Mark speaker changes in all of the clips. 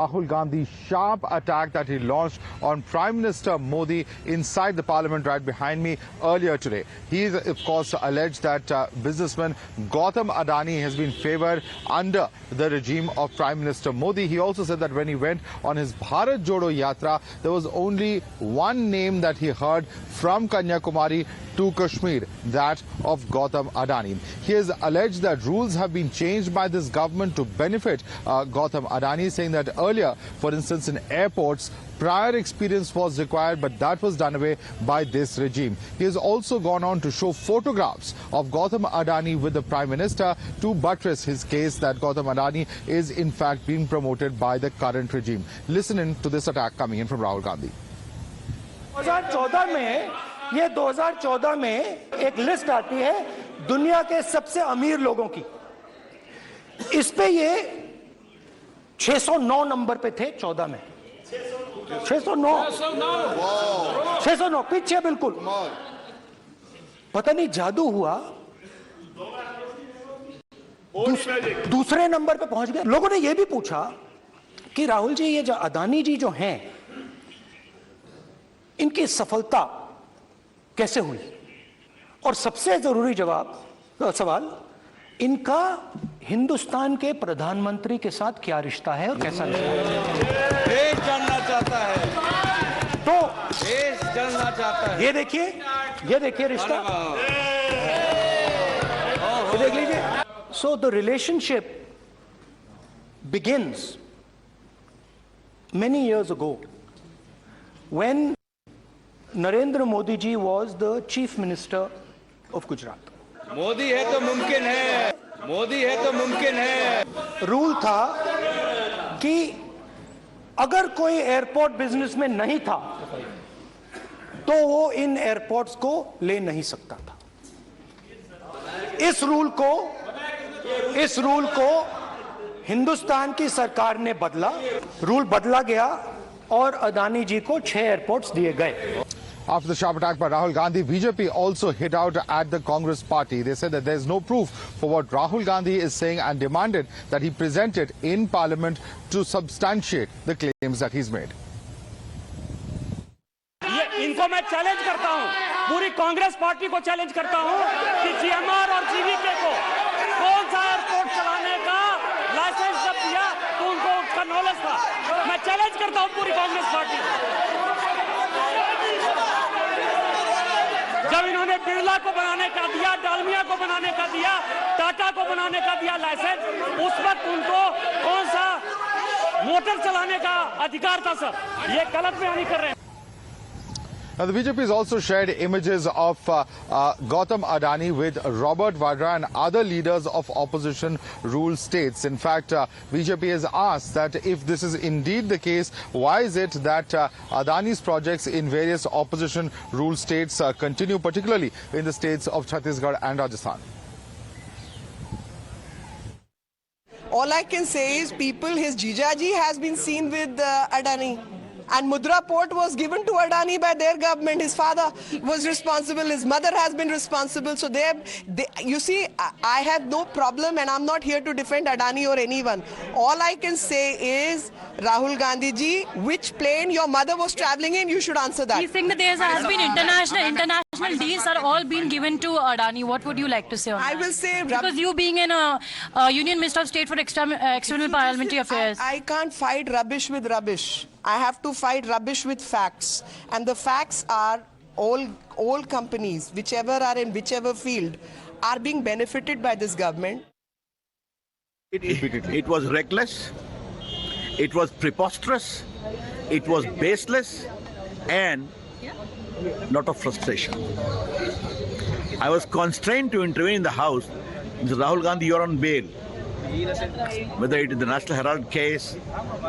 Speaker 1: Rahul Gandhi's sharp attack that he launched on Prime Minister Modi inside the parliament right behind me earlier today. He is, of course, alleged that businessman Gautam Adani has been favoured under the regime of Prime Minister Modi. He also said that when he went on his Bharat Jodo Yatra, there was only one name that he heard from Kanyakumari to Kashmir, that of Gautam Adani. He has alleged that rules have been changed by this government to benefit Gautam Adani, saying that earlier, for instance, in airports, prior experience was required, but that was done away by this regime. He has also gone on to show photographs of Gautam Adani with the Prime Minister to buttress his case that Gautam Adani is in fact being promoted by the current regime. Listen in to this attack coming in from Rahul Gandhi.
Speaker 2: 2014 में एक list आती है दुनिया के सबसे अमीर लोगों की। इस पे ये 609 नंबर पे थे 14 में। 609 पीछे बिल्कुल। पता नहीं जादू हुआ, दूसरे नंबर पे पहुंच गए। लोगों ने ये भी पूछा कि राहुल जी, ये जो अदानी जी जो हैं, इनकी सफलता कैसे हुई? और सबसे जरूरी सवाल, इनका हिंदुस्तान के प्रधानमंत्री के साथ क्या रिश्ता है और कैसा रिश्ता है?
Speaker 3: देश जानना चाहता है,
Speaker 2: तो
Speaker 3: देश जानना चाहता है।
Speaker 2: ये देखिए रिश्ता, ये देख लीजिए। So the relationship begins many years ago when Narendra Modi ji was the Chief Minister of Gujarat.
Speaker 3: Modi है तो मुमकिन है, मोदी है तो मुमकिन है।
Speaker 2: रूल था कि अगर कोई एयरपोर्ट बिजनेस में नहीं था तो वो इन एयरपोर्ट्स को ले नहीं सकता था। इस रूल को हिंदुस्तान की सरकार ने बदला, रूल बदला गया और अदानी जी को 6 एयरपोर्ट्स दिए गए।
Speaker 1: After the sharp attack by Rahul Gandhi, BJP also hit out at the Congress party. They said that there is no proof for what Rahul Gandhi is saying and demanded that he present it in parliament to substantiate the claims that he's made.
Speaker 4: इनको मैं challenge करता हूं, पूरी Congress party को challenge करता हूं कि GMR और जीवीके को कौन सा एयरपोर्ट चलाने का लाइसेंस जब दिया तो उनको उसका नॉलेज था। मैं चैलेंज करता हूं पूरी कांग्रेस पार्टी को। जब इन्होंने बिरला को बनाने का दिया, डालमिया को बनाने का दिया, टाटा को बनाने का दिया लाइसेंस, उस वक्त उनको कौन सा मोटर चलाने का अधिकार था? सर, ये गलत बयानी कर रहे हैं।
Speaker 1: Now, the BJP has also shared images of Gautam Adani with Robert Vadra and other leaders of opposition-ruled states. In fact, BJP has asked that if this is indeed the case, why is it that Adani's projects in various opposition-ruled states continue, particularly in the states of Chhattisgarh and Rajasthan?
Speaker 5: All I can say is his Jijaji has been seen with Adani. And Mudra Port was given to Adani by their government. His father was responsible. His mother has been responsible. So you see, I have no problem and I'm not here to defend Adani or anyone. All I can say is, Rahul Gandhi ji, which plane your mother was traveling in, you should answer that.
Speaker 6: He's saying that there has been international deals are all being given to Adani. What would you like to say on that?
Speaker 5: I will say...
Speaker 6: Because you being in a Union Minister of State for External Parliamentary Affairs.
Speaker 5: I can't fight rubbish with rubbish. I have to fight rubbish with facts. And the facts are all companies, whichever are in whichever field, are being benefited by this government.
Speaker 7: It was reckless, it was preposterous, it was baseless, and lot of frustration. I was constrained to intervene in the House. Mr. Rahul Gandhi, you're on bail. Whether it is the National Herald case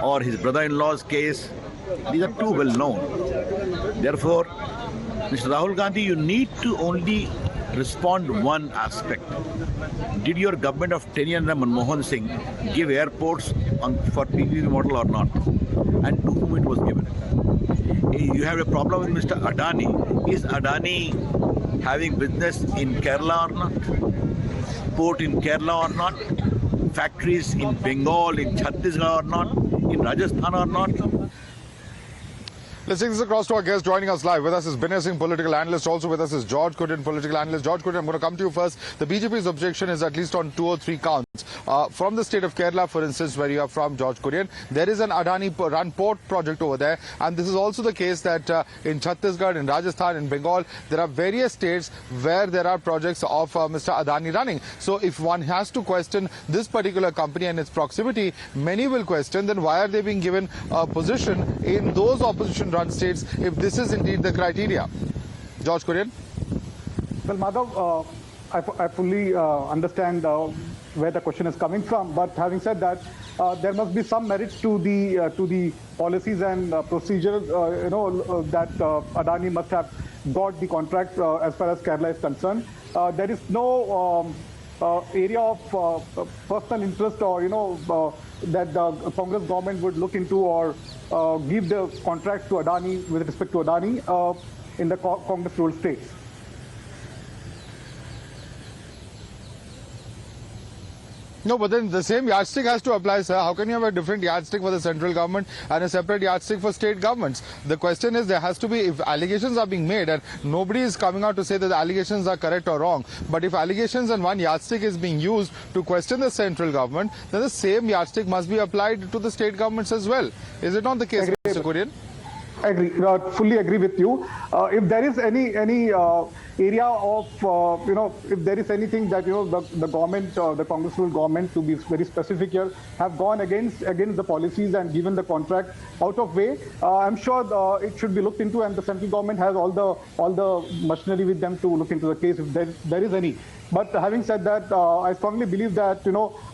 Speaker 7: or his brother-in-law's case, these are too well known. Therefore, Mr. Rahul Gandhi, you need to only respond one aspect. Did your government of 10 years Manmohan Singh give airports for PPP model or not? And to whom it was given? You have a problem with Mr. Adani. Is Adani having business in Kerala or not? Port in Kerala or not? Factories in Bengal, in Chhattisgarh or not? in Rajasthan or not?
Speaker 1: Let's take this across to our guest joining us live. With us is Binay Singh, political analyst. Also with us is George Kurian, political analyst. George Kurian, I'm going to come to you first. The BJP's objection is at least on 2 or 3 counts. From the state of Kerala, for instance, where you are from, George Kurian, there is an Adani-run port project over there. And this is also the case that in Chhattisgarh, in Rajasthan, in Bengal, there are various states where there are projects of Mr. Adani running. So if one has to question this particular company and its proximity, many will question then why are they being given a position in those opposition-run states if this is indeed the criteria. George Kurian?
Speaker 8: Well, Madhav, I fully understand where the question is coming from, but having said that, there must be some merit to the policies and procedures, that Adani must have got the contract as far as Kerala is concerned. There is no area of personal interest or that the Congress government would look into or give the contract to Adani with respect to Adani in the Congress-ruled states.
Speaker 1: No, but then the same yardstick has to apply, sir. How can you have a different yardstick for the central government and a separate yardstick for state governments? The question is there has to be, if allegations are being made, and nobody is coming out to say that the allegations are correct or wrong, but if allegations and one yardstick is being used to question the central government, then the same yardstick must be applied to the state governments as well. Is it not the case, Mr. Kurian?
Speaker 8: Agree, fully agree with you. If there is any area of, if there is anything that, the government, the Congress-ruled government, to be very specific here, have gone against the policies and given the contract out of way, I'm sure it should be looked into, and the central government has all the machinery with them to look into the case if there is any. But having said that, I strongly believe that,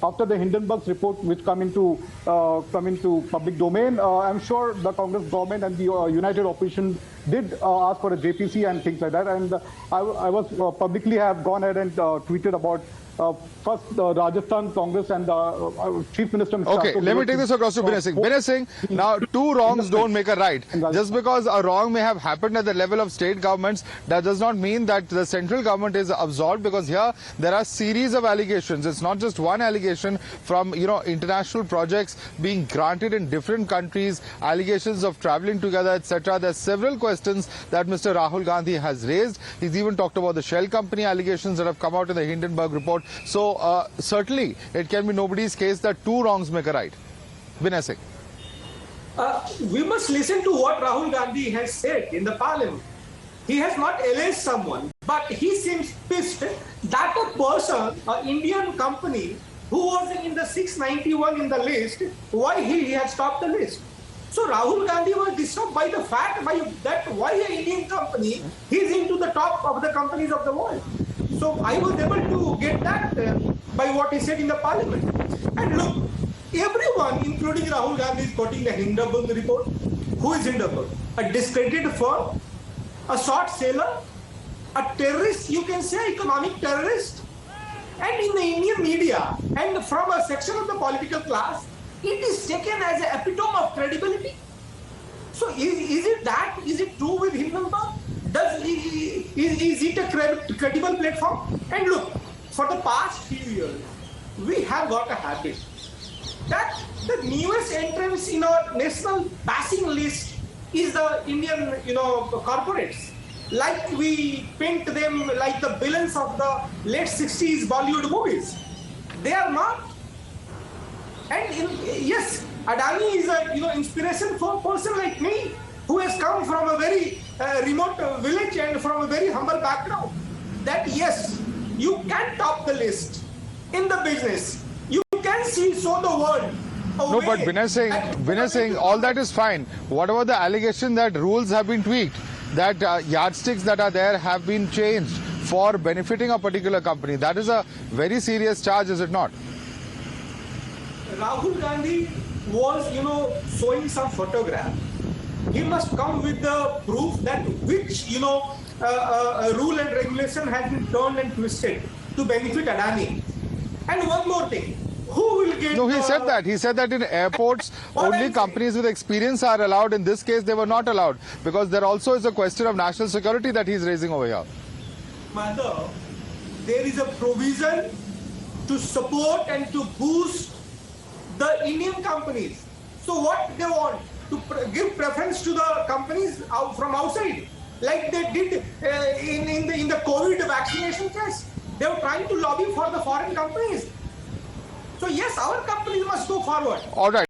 Speaker 8: after the Hindenburg's report, which come into public domain, I'm sure the Congress government and the united opposition did ask for a JPC and things like that. And I was publicly have gone ahead and tweeted about first Rajasthan Congress and Chief Minister.
Speaker 1: Okay, let me take this across to Binay Singh. Binay Singh, now 2 wrongs don't make a right. Just because a wrong may have happened at the level of state governments, that does not mean that the central government is absolved, because here there are series of allegations. It's not just one allegation from international projects being granted in different countries, allegations of traveling together, etc. There's several questions that Mr. Rahul Gandhi has raised. He's even talked about the shell company allegations that have come out in the Hindenburg report. So certainly it can be nobody's case that 2 wrongs make a right. Binay Singh.
Speaker 9: We must listen to what Rahul Gandhi has said in the parliament. He has not alleged someone, but he seems pissed that a person, an Indian company who was in the 691 in the list, why he has stopped the list. So Rahul Gandhi was disturbed by the fact that why an Indian company is into the top of the companies of the world. So I was able to get that by what he said in the parliament. And look, everyone, including Rahul Gandhi, is quoting the Hindenburg report. Who is Hindenburg? A discredited firm, a short seller, a terrorist, you can say, economic terrorist. And in the Indian media and from a section of the political class, it is taken as an epitome of credibility. So is it true with Hindenburg? Is it a credible platform? And look, for the past few years, we have got a habit that the newest entrance in our national bashing list is the Indian, corporates. Like we paint them like the villains of the late 60s Bollywood movies. They are not. And yes, Adani is a inspiration for a person like me who has come from a very remote village and from a very humble background. That yes, you can top the list in the business. You can show the world.
Speaker 1: No, but Binay Singh, all that is fine. What about the allegation that rules have been tweaked, that yardsticks that are there have been changed for benefiting a particular company? That is a very serious charge, is it not?
Speaker 9: Rahul Gandhi was, showing some photograph. He must come with the proof that which, rule and regulation has been turned and twisted to benefit Adani. And one more thing, who will get...
Speaker 1: No, he said that. He said that in airports, only companies with experience are allowed. In this case, they were not allowed, because there also is a question of national security that he's raising over here.
Speaker 9: Mother, there is a provision to support and to boost the Indian companies. So what they want? To give preference to the companies from outside, like they did in the COVID vaccination case. They were trying to lobby for the foreign companies. So yes, our companies must go forward.
Speaker 1: All right.